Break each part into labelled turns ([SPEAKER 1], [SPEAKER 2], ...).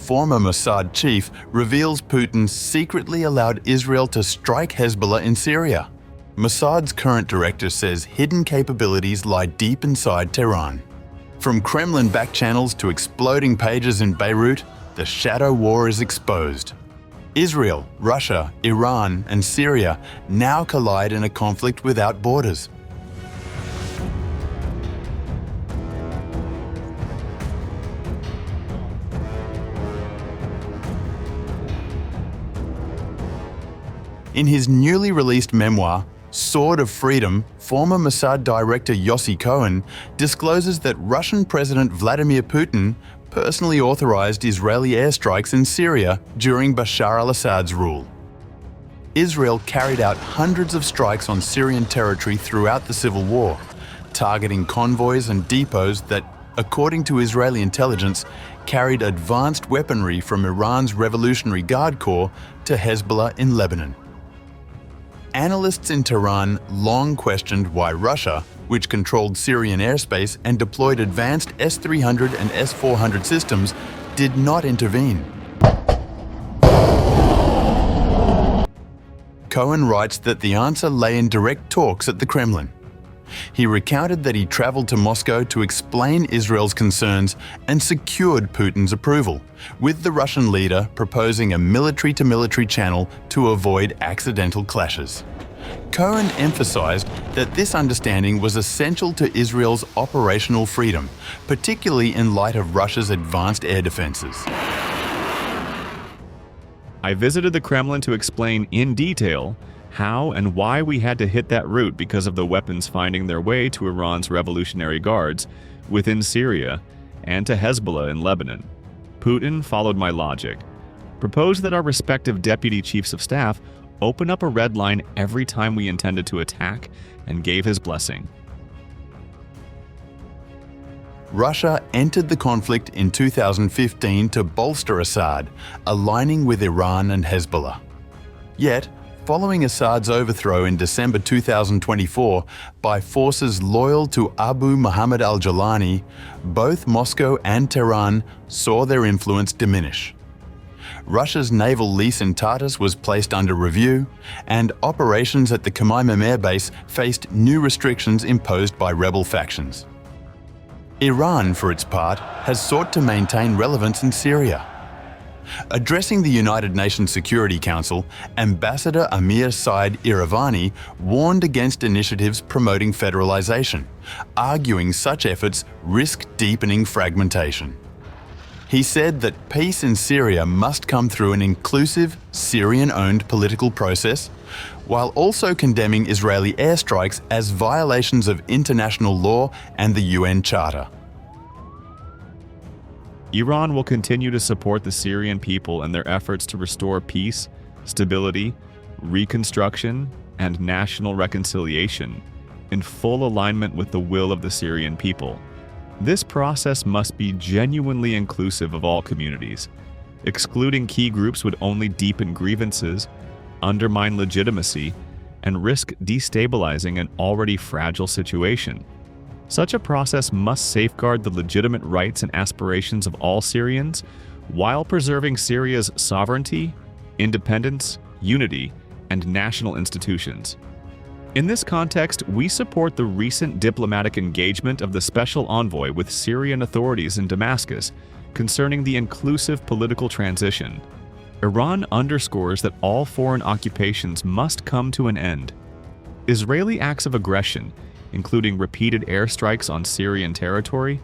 [SPEAKER 1] former Mossad chief, reveals Putin secretly allowed Israel to strike Hezbollah in Syria. Mossad's current director says hidden capabilities lie deep inside Tehran. From Kremlin back channels to exploding pages in Beirut, the shadow war is exposed. Israel, Russia, Iran, and Syria now collide in a conflict without borders. In his newly released memoir, Sword of Freedom, former Mossad director Yossi Cohen discloses that Russian President Vladimir Putin personally authorized Israeli airstrikes in Syria during Bashar al-Assad's rule. Israel carried out hundreds of strikes on Syrian territory throughout the civil war, targeting convoys and depots that, according to Israeli intelligence, carried advanced weaponry from Iran's Revolutionary Guard Corps to Hezbollah in Lebanon. Analysts in Tehran long questioned why Russia, which controlled Syrian airspace and deployed advanced S-300 and S-400 systems, did not intervene. Cohen writes that the answer lay in direct talks at the Kremlin. He recounted that he traveled to Moscow to explain Israel's concerns and secured Putin's approval, with the Russian leader proposing a military-to-military channel to avoid accidental clashes. Cohen emphasized that this understanding was essential to Israel's operational freedom, particularly in light of Russia's advanced air defenses.
[SPEAKER 2] I visited the Kremlin to explain in detail how and why we had to hit that route because of the weapons finding their way to Iran's Revolutionary Guards within Syria and to Hezbollah in Lebanon. Putin followed my logic, proposed that our respective deputy chiefs of staff open up a red line every time we intended to attack, and gave his blessing.
[SPEAKER 1] Russia entered the conflict in 2015 to bolster Assad, aligning with Iran and Hezbollah. Yet, following Assad's overthrow in December 2024 by forces loyal to Abu Muhammad al-Jawlani, both Moscow and Tehran saw their influence diminish. Russia's naval lease in Tartus was placed under review, and operations at the Khmeimim Air Base faced new restrictions imposed by rebel factions. Iran, for its part, has sought to maintain relevance in Syria. Addressing the United Nations Security Council, Ambassador Amir Said Iravani warned against initiatives promoting federalization, arguing such efforts risk deepening fragmentation. He said that peace in Syria must come through an inclusive, Syrian-owned political process, while also condemning Israeli airstrikes as violations of international law and the UN Charter.
[SPEAKER 2] Iran will continue to support the Syrian people in their efforts to restore peace, stability, reconstruction, and national reconciliation in full alignment with the will of the Syrian people. This process must be genuinely inclusive of all communities. Excluding key groups would only deepen grievances, undermine legitimacy, and risk destabilizing an already fragile situation. Such a process must safeguard the legitimate rights and aspirations of all Syrians while preserving Syria's sovereignty, independence, unity, and national institutions. In this context, we support the recent diplomatic engagement of the Special Envoy with Syrian authorities in Damascus concerning the inclusive political transition. Iran underscores that all foreign occupations must come to an end. Israeli acts of aggression, including repeated airstrikes on Syrian territory,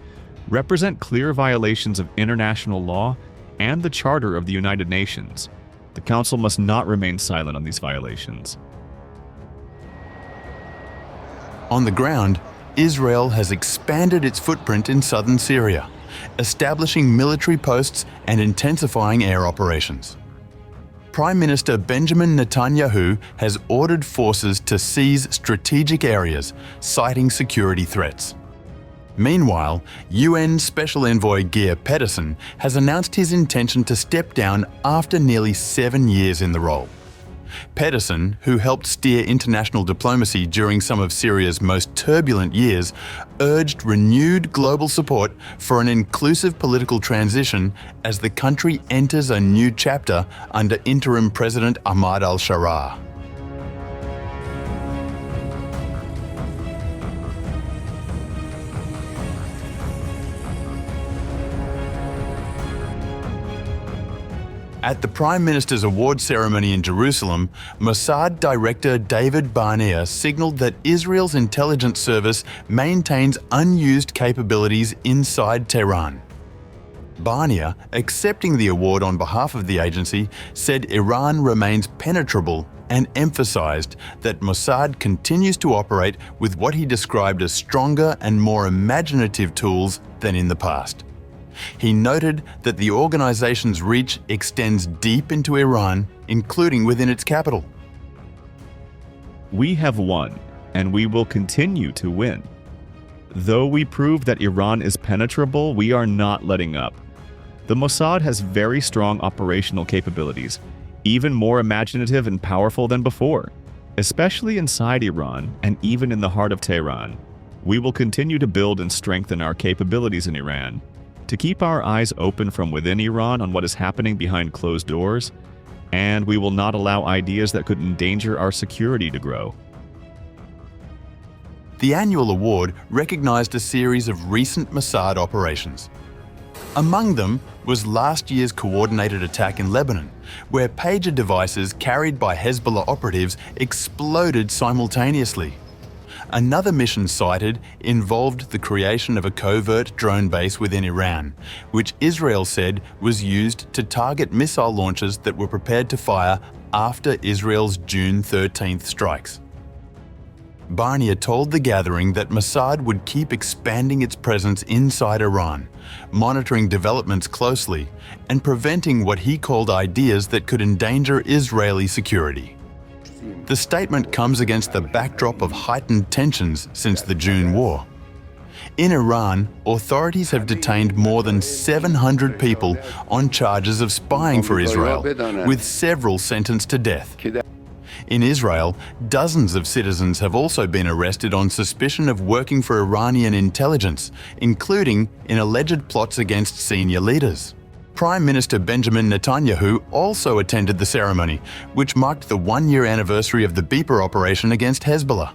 [SPEAKER 2] represent clear violations of international law and the Charter of the United Nations. The Council must not remain silent on these violations.
[SPEAKER 1] On the ground, Israel has expanded its footprint in southern Syria, establishing military posts and intensifying air operations. Prime Minister Benjamin Netanyahu has ordered forces to seize strategic areas, citing security threats. Meanwhile, UN Special Envoy Geir Pedersen has announced his intention to step down after nearly 7 years in the role. Pedersen, who helped steer international diplomacy during some of Syria's most turbulent years, urged renewed global support for an inclusive political transition as the country enters a new chapter under interim President Ahmad al-Sharaa. At the Prime Minister's award ceremony in Jerusalem, Mossad Director David Barnea signalled that Israel's intelligence service maintains unused capabilities inside Tehran. Barnea, accepting the award on behalf of the agency, said Iran remains penetrable and emphasised that Mossad continues to operate with what he described as stronger and more imaginative tools than in the past. He noted that the organization's reach extends deep into Iran, including within its capital.
[SPEAKER 2] We have won, and we will continue to win. Though we prove that Iran is penetrable, we are not letting up. The Mossad has very strong operational capabilities, even more imaginative and powerful than before, especially inside Iran and even in the heart of Tehran. We will continue to build and strengthen our capabilities in Iran, to keep our eyes open from within Iran on what is happening behind closed doors, and we will not allow ideas that could endanger our security to grow.
[SPEAKER 1] The annual award recognized a series of recent Mossad operations. Among them was last year's coordinated attack in Lebanon, where pager devices carried by Hezbollah operatives exploded simultaneously. Another mission cited involved the creation of a covert drone base within Iran, which Israel said was used to target missile launchers that were prepared to fire after Israel's June 13th strikes. Barnea told the gathering that Mossad would keep expanding its presence inside Iran, monitoring developments closely and preventing what he called ideas that could endanger Israeli security. The statement comes against the backdrop of heightened tensions since the June war. In Iran, authorities have detained more than 700 people on charges of spying for Israel, with several sentenced to death. In Israel, dozens of citizens have also been arrested on suspicion of working for Iranian intelligence, including in alleged plots against senior leaders. Prime Minister Benjamin Netanyahu also attended the ceremony, which marked the one-year anniversary of the Beirut operation against Hezbollah.